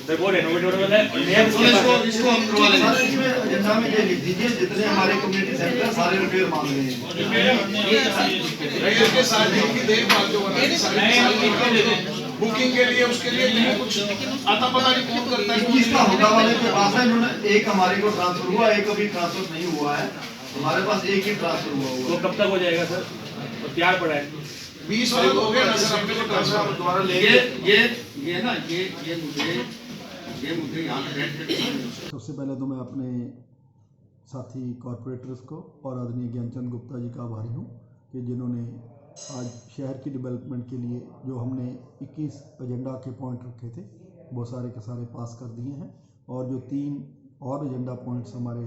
Sir वो renovated वाला है नया इसको हम करवा लेंगे सर। इसमें एजेंडा में ये लिख दीजिए जितने हमारे कम्युनिटी सेंटर सारे रिपेयर मांग रहे हैं के साथ इनकी देखभाल जो बनानी बुकिंग के लिए उसके लिए नहीं कुछ आता पता नहीं कौन करता है। 21 का हुडा वाले के पास है, इन्होंने एक हमारे को ट्रांसफर हुआ, एक अभी ट्रांसफर नहीं हुआ है, हमारे पास एक ही ट्रांसफर हुआ वो कब तक हो जाएगा सर? तो तैयार पड़ा है 20 वाले हो गया ना सर, अपने को ट्रांसफर दोबारा ले ये ना ये मुझे यहाँ पे सबसे पहले तो मैं अपने साथी कॉरपोरेटर्स को और आदरणीय ज्ञानचंद गुप्ता जी का आभारी हूँ कि जिन्होंने आज शहर की डेवलपमेंट के लिए जो हमने 21 एजेंडा के पॉइंट रखे थे वो सारे के सारे पास कर दिए हैं, और जो 3 और एजेंडा पॉइंट्स हमारे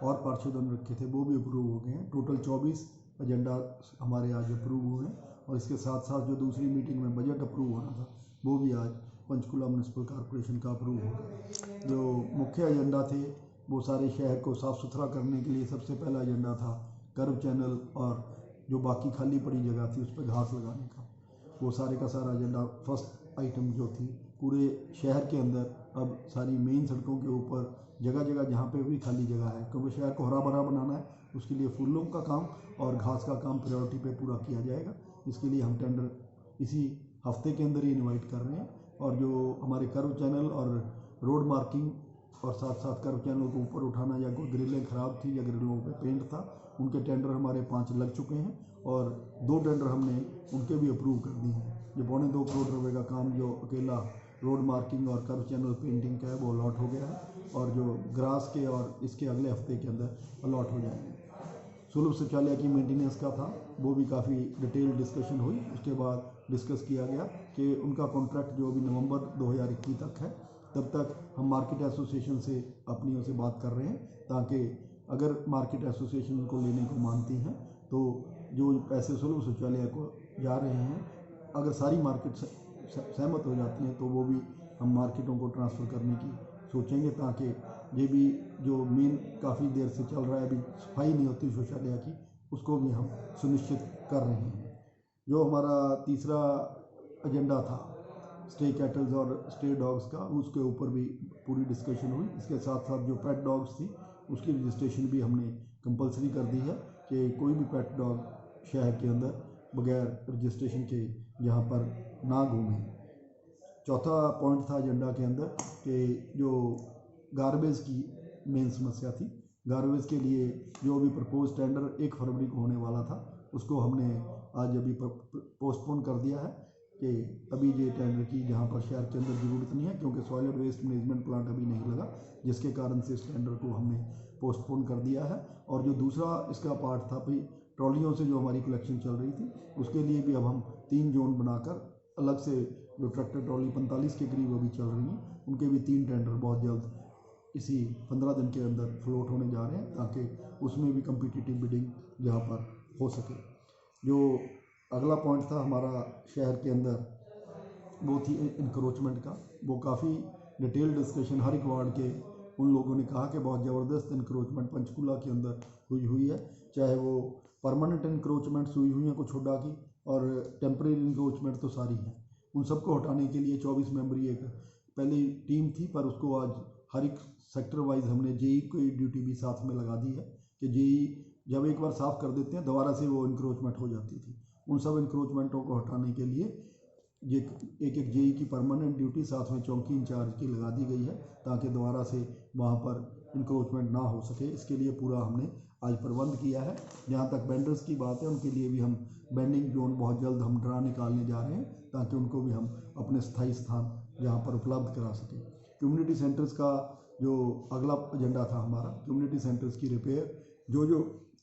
और पार्षदों ने रखे थे वो भी अप्रूव हो गए हैं। टोटल 24 एजेंडा हमारे आज अप्रूव हुए हैं, और इसके साथ साथ जो दूसरी मीटिंग में बजट अप्रूव होना था वो भी आज पंचकुला म्यूनसिपल कॉरपोरेशन का अप्रूव हो गया। जो मुख्य एजेंडा थे वो सारे शहर को साफ़ सुथरा करने के लिए सबसे पहला एजेंडा था कर्व चैनल और जो बाकी खाली पड़ी जगह थी उस पर घास लगाने का। वो सारे का सारा एजेंडा फर्स्ट आइटम जो थी पूरे शहर के अंदर अब सारी मेन सड़कों के ऊपर जगह जगह जहाँ पे भी खाली जगह है, क्योंकि शहर को हरा भरा बनाना है, उसके लिए फूलों का काम और घास का काम प्रायोरिटी पे पूरा किया जाएगा। इसके लिए हम टेंडर इसी हफ्ते के अंदर ही इनवाइट कर रहे हैं, और जो हमारे कर्व चैनल और रोड मार्किंग और साथ साथ कर्व चैनल को ऊपर उठाना या कोई ग्रिलें ख़राब थी या ग्रिलों पे पेंट था, उनके टेंडर हमारे 5 लग चुके हैं, और 2 टेंडर हमने उनके भी अप्रूव कर दिए हैं। जो 2.25 करोड़ रुपए का काम जो अकेला रोड मार्किंग और कर्व चैनल पेंटिंग का है वो अलॉट हो गया है, और जो ग्रास के और इसके अगले हफ्ते के अंदर अलॉट हो जाएंगे। सुलभ शौचालय की मेंटेनेंस का था, वो भी काफ़ी डिटेल डिस्कशन हुई। उसके बाद डिस्कस किया गया कि उनका कॉन्ट्रैक्ट जो अभी नवंबर 2021 तक है, तब तक हम मार्केट एसोसिएशन से अपनियों से बात कर रहे हैं, ताकि अगर मार्केट एसोसिएशन को लेने को मानती हैं तो जो पैसे सुलभ शौचालय को जा रहे हैं, अगर सारी मार्केट सहमत हो जाती हैं तो वो भी हम मार्केटों को ट्रांसफ़र करने की सोचेंगे, ताकि ये भी जो मेन काफ़ी देर से चल रहा है, अभी सफाई नहीं होती शौचालय की, उसको भी हम सुनिश्चित कर रहे हैं। जो हमारा तीसरा एजेंडा था स्टे कैटल्स और स्टे डॉग्स का, उसके ऊपर भी पूरी डिस्कशन हुई। इसके साथ साथ जो पेट डॉग्स थी उसकी रजिस्ट्रेशन भी हमने कंपलसरी कर दी है कि कोई भी पेट डॉग शहर के अंदर बगैर रजिस्ट्रेशन के यहाँ पर ना घूमें। चौथा पॉइंट था एजेंडा के अंदर कि जो गार्बेज की मेन समस्या थी, गार्बेज के लिए जो भी प्रपोज टेंडर 1 फरवरी को होने वाला था उसको हमने आज अभी पोस्टपोन कर दिया है कि अभी ये टेंडर की जहाँ पर शहर के अंदर ज़रूरत नहीं है, क्योंकि सॉलिड वेस्ट मैनेजमेंट प्लांट अभी नहीं लगा, जिसके कारण से इस टेंडर को हमने पोस्टपोन कर दिया है। और जो दूसरा इसका पार्ट था भाई ट्रॉलियों से जो हमारी कलेक्शन चल रही थी, उसके लिए भी अब हम 3 जोन बनाकर अलग से जो ट्रैक्टर ट्रॉली 45 के करीब अभी चल रही हैं, उनके भी 3 टेंडर बहुत जल्द इसी 15 दिन के अंदर फ्लोट होने जा रहे हैं, ताकि उसमें भी कम्पिटिटिव बिडिंग यहाँ पर हो सके। जो अगला पॉइंट था हमारा शहर के अंदर वो थी इंक्रोचमेंट का, वो काफ़ी डिटेल डिस्कशन हर एक वार्ड के उन लोगों ने कहा कि बहुत ज़बरदस्त इंक्रोचमेंट पंचकुला के अंदर हुई है, चाहे वो परमानेंट इंक्रोचमेंट्स हुई हैं कुछ हुडा की, और टेम्परेरी इंक्रोचमेंट तो सारी हैं। उन सबको हटाने के लिए 24 मेंबरी एक पहली टीम थी, पर उसको आज हर एक सेक्टर वाइज हमने जेई की ड्यूटी भी साथ में लगा दी है कि जेई जब एक बार साफ़ कर देते हैं दोबारा से वो इंक्रोचमेंट हो जाती थी। उन सब इंक्रोचमेंटों को हटाने के लिए ये एक जेई की परमानेंट ड्यूटी साथ में चौकी इंचार्ज की लगा दी गई है, ताकि दोबारा से वहाँ पर इंक्रोचमेंट ना हो सके। इसके लिए पूरा हमने आज प्रबंध किया है। जहाँ तक बेंडर्स की बात है, उनके लिए भी हम बेंडिंग जोन बहुत जल्द हम ड्रा निकालने जा रहे हैं, ताकि उनको भी हम अपने स्थायी स्थान यहाँ पर उपलब्ध करा सकें। कम्युनिटी सेंटर्स का जो अगला एजेंडा था हमारा, कम्युनिटी सेंटर्स की रिपेयर, जो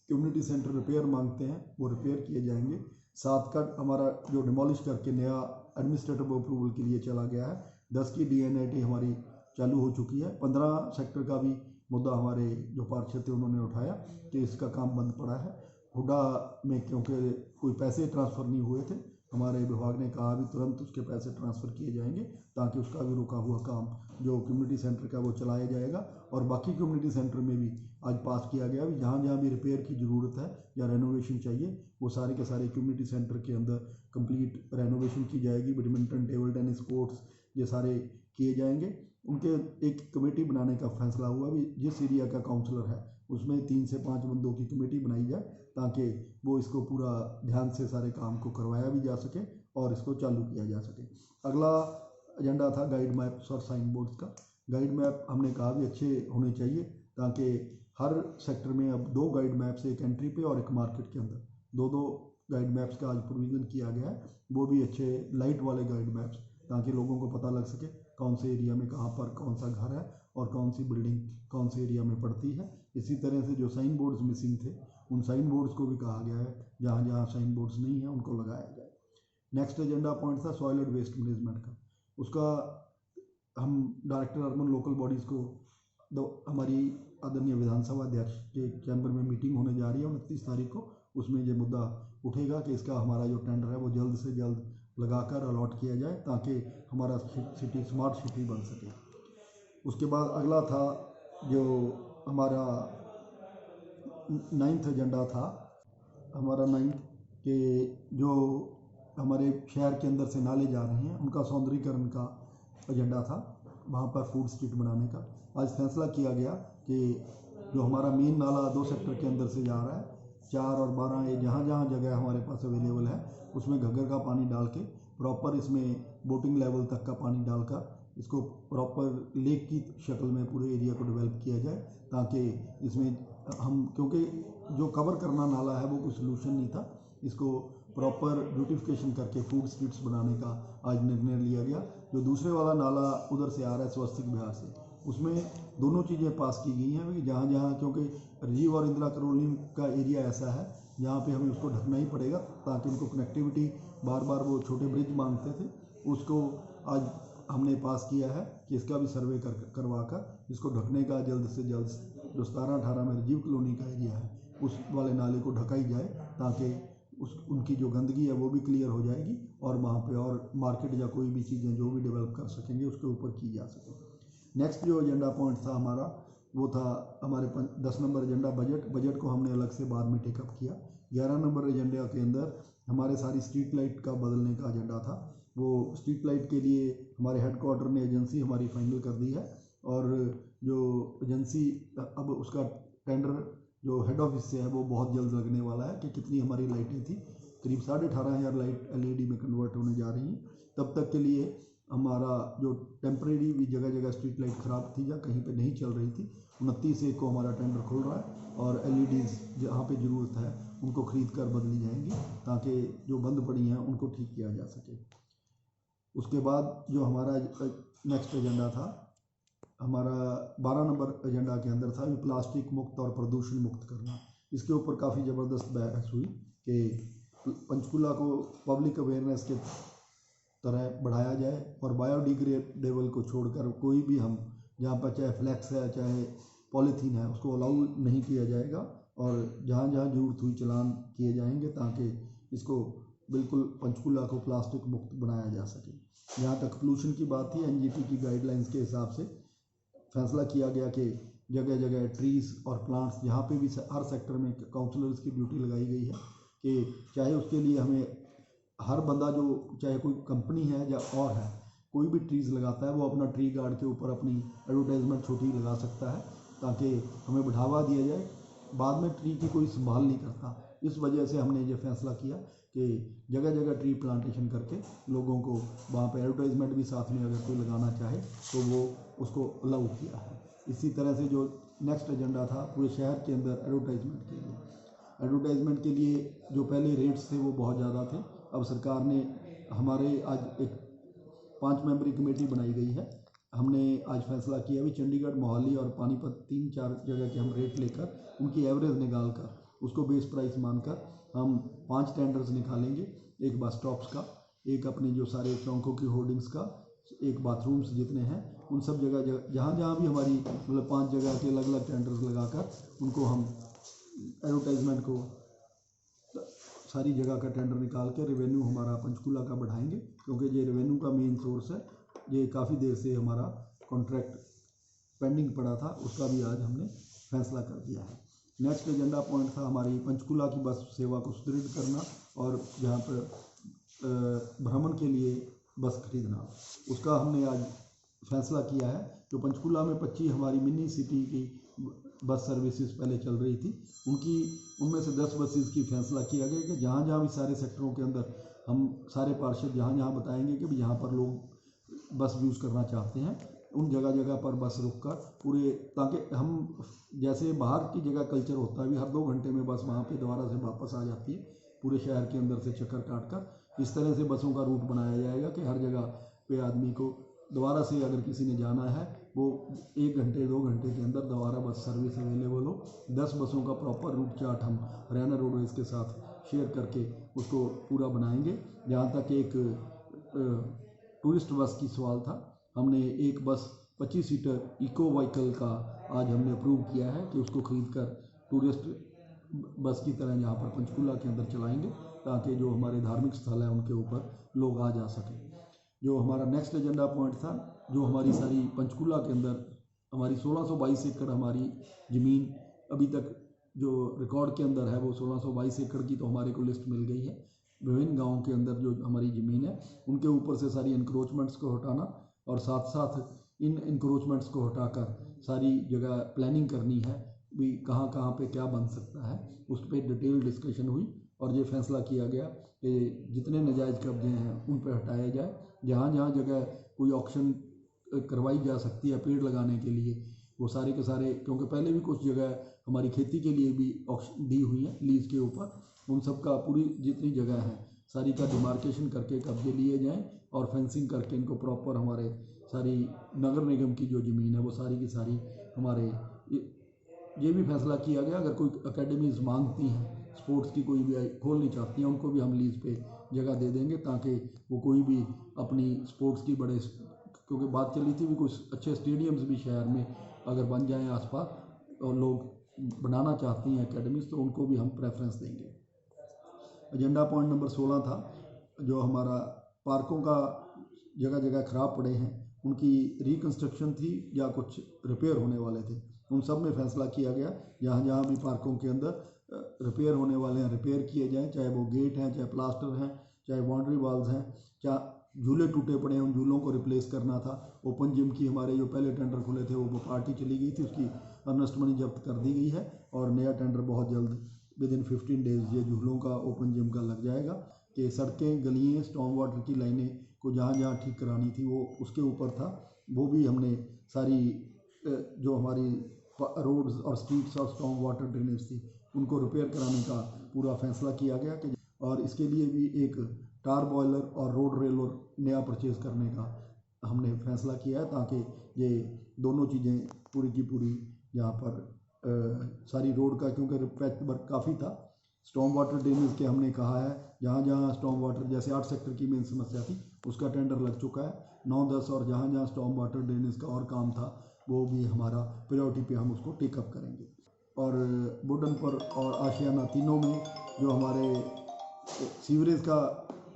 कम्युनिटी सेंटर रिपेयर मांगते हैं वो रिपेयर किए जाएंगे। साथ का हमारा जो डिमोलिश करके नया एडमिनिस्ट्रेटिव अप्रूवल के लिए चला गया है। 10 की DNIT हमारी चालू हो चुकी है। 15 सेक्टर का भी मुद्दा हमारे जो पार्षद थे उन्होंने उठाया कि इसका काम बंद पड़ा है। हुडा में क्योंकि कोई पैसे ट्रांसफ़र नहीं हुए थे, हमारे विभाग ने कहा भी तुरंत उसके पैसे ट्रांसफ़र किए जाएंगे, ताकि उसका भी रुका हुआ काम जो कम्युनिटी सेंटर का वो चलाया जाएगा। और बाकी कम्युनिटी सेंटर में भी आज पास किया गया भी जहाँ जहाँ भी रिपेयर की ज़रूरत है या रेनोवेशन चाहिए, वो सारे के सारे कम्युनिटी सेंटर के अंदर कंप्लीट रेनोवेशन की जाएगी। बैडमिंटन, टेबल टेनिस कोर्ट्स ये सारे किए जाएंगे। उनके एक कमेटी बनाने का फैसला हुआ भी, जिस एरिया का काउंसलर है उसमें 3 से 5 बंदों की कमेटी बनाई जाए ताकि वो इसको पूरा ध्यान से सारे काम को करवाया भी जा सके और इसको चालू किया जा सके। अगला एजेंडा था गाइड मैप्स और साइन बोर्ड्स का। गाइड मैप हमने कहा भी अच्छे होने चाहिए ताकि हर सेक्टर में अब 2 गाइड मैप्स, एक एंट्री पे और एक मार्केट के अंदर 2-2 गाइड मैप्स का आज प्रोविज़न किया गया है। वो भी अच्छे लाइट वाले गाइड मैप्स, ताकि लोगों को पता लग सके कौन से एरिया में कहाँ पर कौन सा घर है और कौन सी बिल्डिंग कौन से एरिया में पड़ती है। इसी तरह से जो साइन बोर्ड्स मिसिंग थे उन साइन बोर्ड्स को भी कहा गया है जहाँ जहाँ साइन बोर्ड्स नहीं है उनको लगाया जाए। नेक्स्ट एजेंडा पॉइंट था सॉइल एंड वेस्ट मैनेजमेंट का। उसका हम डायरेक्टर अर्बन लोकल बॉडीज़ को हमारी आदरणीय विधानसभा अध्यक्ष के चैम्बर में मीटिंग होने जा रही है 29 तारीख को। उसमें ये मुद्दा उठेगा कि इसका हमारा जो टेंडर है वो जल्द से जल्द लगाकर अलॉट किया जाए ताकि हमारा सिटी स्मार्ट सिटी बन सके। उसके बाद अगला था जो हमारा 9th एजेंडा था हमारा 9th के जो हमारे शहर के अंदर से नाले जा रहे हैं उनका सौंदर्यीकरण का एजेंडा था, वहाँ पर फूड स्ट्रीट बनाने का। आज फैसला किया गया कि जो हमारा मेन नाला 2 सेक्टर के अंदर से जा रहा है 4 और 12, ये जहाँ जहाँ जगह हमारे पास अवेलेबल है उसमें घग्गर का पानी डाल के प्रॉपर इसमें बोटिंग लेवल तक का पानी डालकर इसको प्रॉपर लेक की शक्ल में पूरे एरिया को डेवलप किया जाए ताकि इसमें हम, क्योंकि जो कवर करना नाला है वो कोई सोल्यूशन नहीं था, इसको प्रॉपर ब्यूटिफिकेशन करके फूड स्ट्रीट्स बनाने का आज निर्णय लिया गया। जो दूसरे वाला नाला उधर से आ रहा है स्वस्तिक बिहार से, उसमें दोनों चीज़ें पास की गई हैं कि जहाँ जहाँ, क्योंकि राजीव और इंदिरा कॉलोनी का एरिया ऐसा है जहाँ पे हमें उसको ढकना ही पड़ेगा ताकि उनको कनेक्टिविटी, बार बार वो छोटे ब्रिज मांगते थे, उसको आज हमने पास किया है कि इसका भी सर्वे करवा कर इसको ढकने का जल्द से जल्द जो 17-18 में राजीव कॉलोनी का एरिया है उस वाले नाले को ढका ही जाए ताकि उनकी जो गंदगी है वो भी क्लियर हो जाएगी और वहाँ पे और मार्केट या कोई भी चीज़ें जो भी डेवलप कर सकेंगे उसके ऊपर की जा सके। नेक्स्ट जो एजेंडा पॉइंट था हमारा वो था हमारे 10 नंबर एजेंडा बजट को हमने अलग से बाद में टेकअप किया। 11 नंबर एजेंडा के अंदर हमारे सारी स्ट्रीट लाइट का बदलने का एजेंडा था। वो स्ट्रीट लाइट के लिए हमारे हेडक्वार्टर ने एजेंसी हमारी फाइनल कर दी है और जो एजेंसी अब उसका टेंडर जो हेड ऑफिस से है वो बहुत जल्द लगने वाला है कि कितनी हमारी लाइटें थी, करीब 18,500 लाइट LED में कन्वर्ट होने जा रही हैं। तब तक के लिए हमारा जो टेम्परेरी भी जगह जगह स्ट्रीट लाइट ख़राब थी या कहीं पे नहीं चल रही थी, 29 को हमारा टेंडर खुल रहा है और LEDs जहाँ पे ज़रूरत है उनको ख़रीद कर बदली जाएंगी ताकि जो बंद पड़ी हैं उनको ठीक किया जा सके। उसके बाद जो हमारा नेक्स्ट एजेंडा था हमारा 12 नंबर एजेंडा के अंदर था प्लास्टिक मुक्त और प्रदूषण मुक्त करना। इसके ऊपर काफ़ी ज़बरदस्त बहस हुई कि पंचकूला को पब्लिक अवेयरनेस के तरह बढ़ाया जाए और बायोडिग्रेडेबल को छोड़कर कोई भी हम जहाँ पर चाहे फ्लैक्स है चाहे पॉलीथीन है उसको अलाउ नहीं किया जाएगा और जहाँ जहाँ ज़रूरत हुई चलान किए जाएंगे ताकि इसको बिल्कुल पंचकूला को प्लास्टिक मुक्त बनाया जा सके। जहाँ तक पोल्यूशन की बात थी, NGT की गाइडलाइंस के हिसाब से फैसला किया गया कि जगह जगह ट्रीज़ और प्लांट्स जहाँ पे भी हर सेक्टर में काउंसलर्स की ड्यूटी लगाई गई है कि चाहे उसके लिए हमें हर बंदा जो चाहे कोई कंपनी है या और है कोई भी ट्रीज़ लगाता है वो अपना ट्री गार्ड के ऊपर अपनी एडवर्टाइजमेंट छोटी लगा सकता है ताकि हमें बढ़ावा दिया जाए। बाद में ट्री की कोई संभाल नहीं करता, इस वजह से हमने ये फैसला किया कि जगह जगह ट्री प्लांटेशन करके लोगों को वहाँ पे एडवर्टाइजमेंट भी साथ में अगर कोई लगाना चाहे तो वो उसको अलाउ किया है। इसी तरह से जो नेक्स्ट एजेंडा था पूरे शहर के अंदर एडवर्टाइजमेंट के लिए जो पहले रेट्स थे वो बहुत ज़्यादा थे। अब सरकार ने हमारे आज एक 5 मेंबरी कमेटी बनाई गई है। हमने आज फैसला किया भी चंडीगढ़, मोहाली और पानीपत 3-4 जगह के हम रेट लेकर उनकी एवरेज निकाल कर उसको बेस प्राइस मानकर हम 5 टेंडर्स निकालेंगे, एक बस स्टॉप्स का, एक अपने जो सारे चौकों की होर्डिंग्स का, एक बाथरूम्स जितने हैं उन सब जगह जहाँ जहाँ भी हमारी मतलब 5 जगह के अलग अलग टेंडर्स लगाकर उनको हम एडवर्टाइजमेंट को सारी जगह का टेंडर निकाल के रेवेन्यू हमारा पंचकूला का बढ़ाएंगे क्योंकि ये रेवेन्यू का मेन सोर्स है। ये काफ़ी देर से हमारा कॉन्ट्रैक्ट पेंडिंग पड़ा था, उसका भी आज हमने फैसला कर दिया है। नेक्स्ट एजेंडा पॉइंट था हमारी पंचकूला की बस सेवा को सुदृढ़ करना और जहाँ पर भ्रमण के लिए बस खरीदना, उसका हमने आज फैसला किया है। जो पंचकूला में 25 हमारी मिनी सिटी की बस सर्विसेज पहले चल रही थी, उनमें से 10 बसेस की फैसला किया गया कि जहाँ जहाँ भी सारे सेक्टरों के अंदर हम सारे पार्षद जहाँ जहाँ बताएंगे कि भी यहाँ पर लोग बस यूज़ करना चाहते हैं, उन जगह जगह पर बस रुक कर पूरे, ताकि हम जैसे बाहर की जगह कल्चर होता है भी हर 2 घंटे में बस वहाँ पे दोबारा से वापस आ जाती है पूरे शहर के अंदर से चक्कर काट कर, इस तरह से बसों का रूट बनाया जाएगा कि हर जगह पे आदमी को दोबारा से अगर किसी ने जाना है वो 1 घंटे 2 घंटे के अंदर दोबारा बस सर्विस अवेलेबल हो। 10 बसों का प्रॉपर रूट चार्ट हम हरियाणा रोडवेज के साथ शेयर करके उसको पूरा बनाएंगे। जहाँ तक एक टूरिस्ट बस की सवाल था, हमने एक बस 25 सीटर इको व्हीकल का आज हमने अप्रूव किया है कि उसको खरीद कर टूरिस्ट बस की तरह यहाँ पर पंचकूला के अंदर चलाएंगे, ताकि जो हमारे धार्मिक स्थल हैं उनके ऊपर लोग आ जा सकें। जो हमारा नेक्स्ट एजेंडा पॉइंट था, जो हमारी सारी पंचकूला के अंदर हमारी 1622 एकड़ हमारी ज़मीन अभी तक जो रिकॉर्ड के अंदर है वो 1622 एकड़ की तो हमारे को लिस्ट मिल गई है। विभिन्न गाँव के अंदर जो हमारी ज़मीन है उनके ऊपर से सारी इंक्रोचमेंट्स को हटाना और साथ साथ इन इंक्रोचमेंट्स को हटाकर सारी जगह प्लानिंग करनी है भी कहाँ कहाँ पे क्या बन सकता है, उस पर डिटेल डिस्कशन हुई और ये फैसला किया गया कि जितने नाजायज़ कब्जे हैं उन पर हटाया जाए। जहाँ जहाँ जगह कोई ऑक्शन करवाई जा सकती है पेड़ लगाने के लिए, वो सारे के सारे, क्योंकि पहले भी कुछ जगह हमारी खेती के लिए भी ऑक्शन दी हुई है लीज के ऊपर, उन सब का पूरी जितनी जगह है सारी का डिमार्केशन करके कब्जे लिए जाएं और फेंसिंग करके इनको प्रॉपर हमारे सारी नगर निगम की जो ज़मीन है वो सारी की सारी हमारे, ये भी फैसला किया गया अगर कोई अकेडमीज़ मांगती हैं स्पोर्ट्स की कोई भी खोलनी चाहती हैं उनको भी हम लीज पे जगह दे देंगे, ताकि वो कोई भी अपनी स्पोर्ट्स की बड़े, क्योंकि बात चली थी भी कुछ अच्छे स्टेडियम्स भी शहर में अगर बन जाएं आसपास और लोग बनाना चाहती हैं एकेडमीज़ तो उनको भी हम प्रेफरेंस देंगे। एजेंडा पॉइंट नंबर 16 था, जो हमारा पार्कों का जगह जगह ख़राब पड़े हैं उनकी रिकन्स्ट्रक्शन थी या कुछ रिपेयर होने वाले थे, उन सब में फैसला किया गया जहाँ जहाँ भी पार्कों के अंदर रिपेयर होने वाले हैं रिपेयर किए जाएं, चाहे वो गेट हैं, चाहे प्लास्टर हैं, चाहे बाउंड्री वॉल्स हैं, चाहे झूले टूटे पड़े हैं उन झूलों को रिप्लेस करना था। ओपन जिम की हमारे जो पहले टेंडर खुले थे वो पार्टी चली गई थी, उसकी अर्नेस्ट मनी जब्त कर दी गई है और नया टेंडर बहुत जल्द विदिन 15 डेज़ ये झूलों का ओपन जिम का लग जाएगा। कि सड़कें गलियाँ स्टॉर्म वाटर की लाइनें को जहाँ जहाँ ठीक करानी थी वो उसके ऊपर था, वो भी हमने सारी जो हमारी रोड्स और स्ट्रीट्स और स्टॉर्म वाटर ड्रेनेज थी उनको रिपेयर कराने का पूरा फैसला किया गया कि, और इसके लिए भी एक टार बॉयलर और रोड रेलर नया परचेज़ करने का हमने फैसला किया है, ताकि ये दोनों चीज़ें पूरी की पूरी यहाँ पर सारी रोड का, क्योंकि पैच वर्क काफ़ी था। स्टॉर्म वाटर ड्रेनेज के हमने कहा है जहाँ जहाँ स्टॉर्म वाटर, जैसे 8 सेक्टर की मेन समस्या थी उसका टेंडर लग चुका है, 9-10 और जहाँ जहाँ स्टॉर्म वाटर ड्रेनेज का और काम था वो भी हमारा प्रायोरिटी पे हम उसको टेकअप करेंगे। और बुडनपुर और आशियाना तीनों में जो हमारे सीवरेज का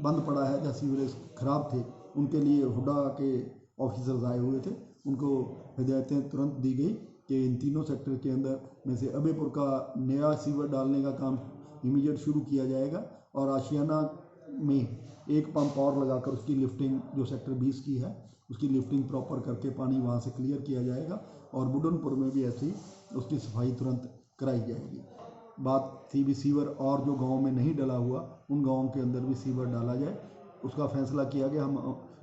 बंद पड़ा है या सीवरेज ख़राब थे उनके लिए हुडा के ऑफिसर्स आए हुए थे, उनको हिदायतें तुरंत दी गई कि इन तीनों सेक्टर के अंदर में से अबेपुर का नया सीवर डालने का काम इमीडिएट शुरू किया जाएगा और आशियाना में एक पंप और लगाकर उसकी लिफ्टिंग जो सेक्टर 20 की है उसकी लिफ्टिंग प्रॉपर करके पानी वहाँ से क्लियर किया जाएगा और बुडनपुर में भी ऐसी उसकी सफाई तुरंत कराई जाएगी। बात थी भी सीवर और जो गांव में नहीं डला हुआ उन गांवों के अंदर भी सीवर डाला जाए, उसका फैसला किया गया। हम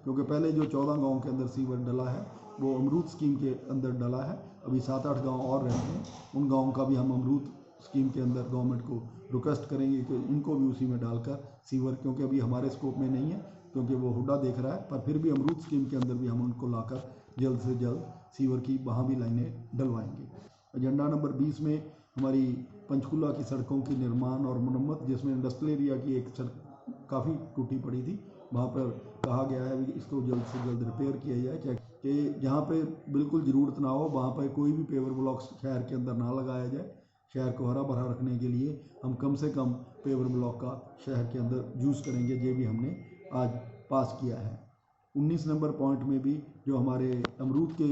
क्योंकि पहले जो 14 गाँव के अंदर सीवर डला है वो अमरूद स्कीम के अंदर डला है, अभी 7-8 गाँव और रहते हैं, उन गाँवों का भी हम अमरूद स्कीम के अंदर गवर्नमेंट को रिक्वेस्ट करेंगे कि इनको भी उसी में डालकर सीवर, क्योंकि अभी हमारे स्कोप में नहीं है क्योंकि वो हुडा देख रहा है, पर फिर भी अमरूद स्कीम के अंदर भी हम उनको लाकर जल्द से जल्द सीवर की वहाँ भी लाइनें डलवाएंगे। एजेंडा नंबर 20 में हमारी पंचकूला की सड़कों की निर्माण और मरम्मत, जिसमें इंडस्ट्रियल एरिया की एक सड़क काफ़ी टूटी पड़ी थी, वहाँ पर कहा गया है कि इसको जल्द से जल्द रिपेयर किया जाए, चाहे कि जहाँ पे बिल्कुल ज़रूरत ना हो वहाँ पर कोई भी पेवर ब्लॉक शहर के अंदर ना लगाया जाए। शहर को हरा भरा रखने के लिए हम कम से कम पेवर ब्लॉक का शहर के अंदर यूज़ करेंगे, ये भी हमने आज पास किया है। 19 नंबर पॉइंट में भी जो हमारे अमरूद के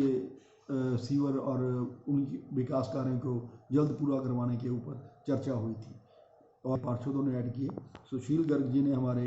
सीवर और उनकी विकास कार्यों को जल्द पूरा करवाने के ऊपर चर्चा हुई थी और पार्षदों ने ऐड किए। सुशील गर्ग जी ने हमारे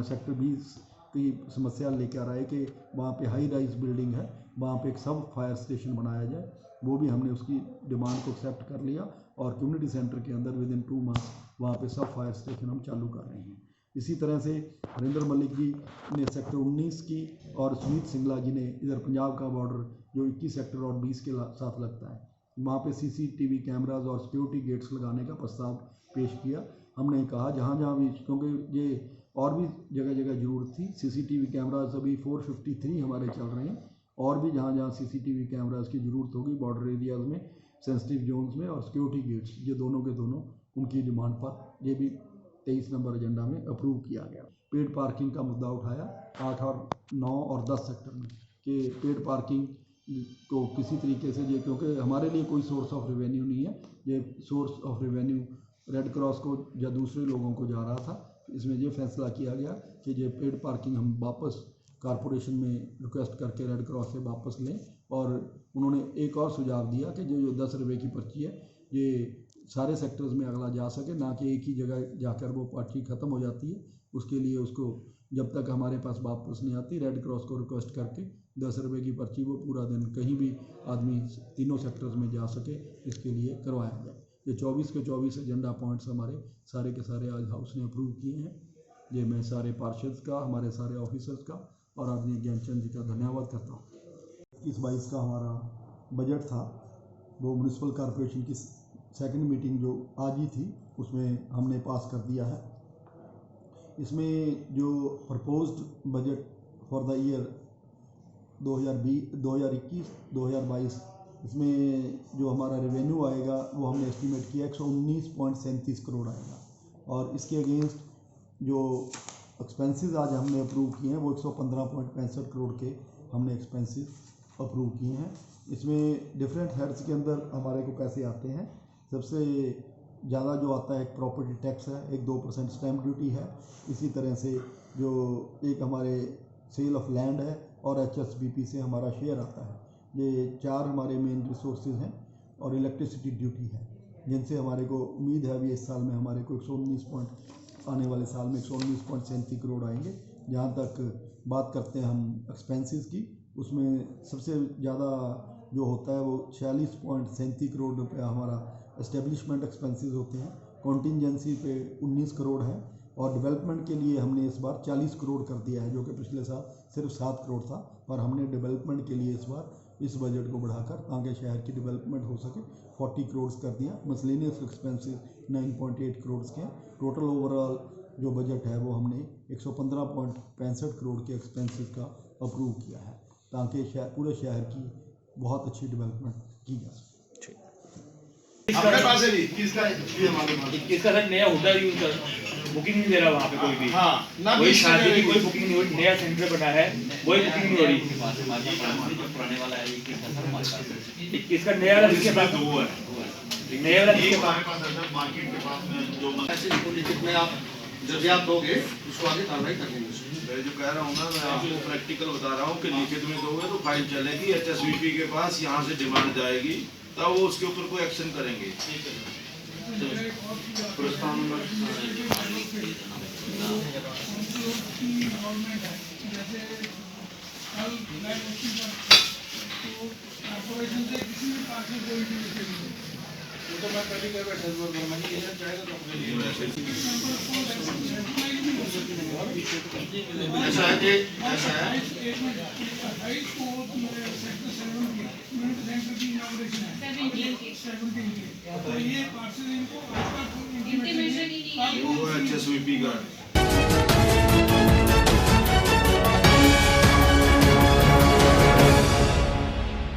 सेक्टर 20 की समस्या लेकर आए कि वहाँ पे हाई राइज बिल्डिंग है, वहाँ पे एक सब फायर स्टेशन बनाया जाए। वो भी हमने उसकी डिमांड को एक्सेप्ट कर लिया और कम्युनिटी सेंटर के अंदर विद इन 2 मंथ्स वहाँ पे सब फायर स्टेशन हम चालू कर रहे हैं। इसी तरह से हरिंदर मलिक जी ने सेक्टर 19 की और सुमित सिंगला जी ने इधर पंजाब का बॉर्डर जो 21 सेक्टर और 20 के साथ लगता है, वहाँ पे CCTV कैमराज और सिक्योरिटी गेट्स लगाने का प्रस्ताव पेश किया। हमने कहा जहाँ जहाँ भी, क्योंकि ये और भी जगह जगह ज़रूरत थी, CCTV कैमराज अभी 453 हमारे चल रहे हैं, और भी जहाँ जहाँ CCTV कैमराज की ज़रूरत होगी बॉर्डर एरियाज़ में, सेंसिटिव जोन्स में, और सिक्योरिटी गेट्स, ये दोनों के दोनों उनकी डिमांड पर ये भी 23 नंबर एजेंडा में अप्रूव किया गया। पेड पार्किंग का मुद्दा उठाया 8 और 9 और 10 सेक्टर में कि पेड पार्किंग को किसी तरीके से, ये क्योंकि हमारे लिए कोई सोर्स ऑफ रेवेन्यू नहीं है, ये source of revenue red cross को या दूसरे लोगों को जा रहा था। इसमें ये फैसला किया गया कि ये पेड पार्किंग हम वापस कारपोरेशन में रिक्वेस्ट करके रेड क्रॉस से वापस लें। और उन्होंने एक और सुझाव दिया कि जो 10 रुपये की पर्ची है ये सारे सेक्टर्स में अगला जा सके, ना कि एक ही जगह जाकर वो पर्ची ख़त्म हो जाती है। उसके लिए उसको जब तक हमारे पास वापस नहीं आती, रेड क्रॉस को रिक्वेस्ट करके 10 रुपये की पर्ची वो पूरा दिन कहीं भी आदमी तीनों सेक्टर्स में जा सके, इसके लिए करवाया जाए। ये 24 के 24 एजेंडा पॉइंट्स हमारे सारे के सारे आज हाउस ने अप्रूव किए हैं। ये मैं सारे पार्षद का, हमारे सारे ऑफिसर्स का और आदरणीय ज्ञानचंद जी का धन्यवाद करता हूँ। 21-22 का हमारा बजट था, वो म्यूनसिपल कॉरपोरेशन की सेकंड मीटिंग जो आज ही थी उसमें हमने पास कर दिया है। इसमें जो proposed budget for the year 2021-2022, इसमें जो हमारा रेवेन्यू आएगा वो हमने एस्टीमेट किया 119.37 करोड़ आएगा, और इसके अगेंस्ट जो एक्सपेंसेस आज हमने अप्रूव किए हैं वो 115.65 करोड़ के हमने एक्सपेंसेस अप्रूव किए हैं। इसमें डिफरेंट हेड्स के अंदर हमारे को पैसे आते हैं। सबसे ज़्यादा जो आता है एक प्रॉपर्टी टैक्स है, एक 2% स्टैम्प ड्यूटी है, इसी तरह से जो एक हमारे सेल ऑफ लैंड है और HSBP से हमारा शेयर आता है। ये 4 हमारे मेन रिसोर्सेज हैं और इलेक्ट्रिसिटी ड्यूटी है, जिनसे हमारे को उम्मीद है अभी इस साल में हमारे को 119 आने वाले साल में 119.37 करोड़ आएंगे। जहाँ तक बात करते हैं हम एक्सपेंसेस की, उसमें सबसे ज़्यादा जो होता है वो 46.37 करोड़ रुपया हमारा एस्टेब्लिशमेंट एक्सपेंसेस होते हैं। कॉन्टीजेंसी पे 19 करोड़ है और डेवलपमेंट के लिए हमने इस बार 40 करोड़ कर दिया है, जो कि पिछले साल सिर्फ 7 करोड़ था, पर हमने डेवलपमेंट के लिए इस बार इस बजट को बढ़ाकर ताकि शहर की डेवलपमेंट हो सके 40 करोड़ कर दिया। मसलिनियस एक्सपेंसेस 9.8 करोड़ के हैं। टोटल ओवरऑल जो बजट है वो हमने 115.65 करोड़ के एक्सपेंसेस का अप्रूव किया है, ताकि पूरे शहर की बहुत अच्छी डेवलपमेंट की जा सके। अपने पास है भी 21 का ये मालूम है। 21 का सर नया होटल यूज कर बुकिंग नहीं दे रहा वहाँ पे कोई भी। हाँ, ना कोई 20 शादी की का कोई बुकिंग नहीं हो रही, नया सेंटर बना है वही बुकिंग नहीं हो रही। 21 का नया वाला जिसके पास वो है, नया वाला एक जिसके पास हमारे पास है सर, मार्केट के पास में जो ऐसे लिखित में आप जब आप दोगे उसको आगे कार्रवाई कर लेंगे। मैं जो कह रहा हूँ ना, मैं आपको प्रैक्टिकल बता रहा हूँ कि लिखित में दोगे तो फाइल चलेगी, HSBP के पास यहाँ से डिमांड जाएगी, तब वो उसके ऊपर कोई एक्शन करेंगे। तो मैं पहले कह बैठा था वर्मा जी इधर जाएगा तो अपने लिए ऐसा है कि ऐसा है वो HSBP का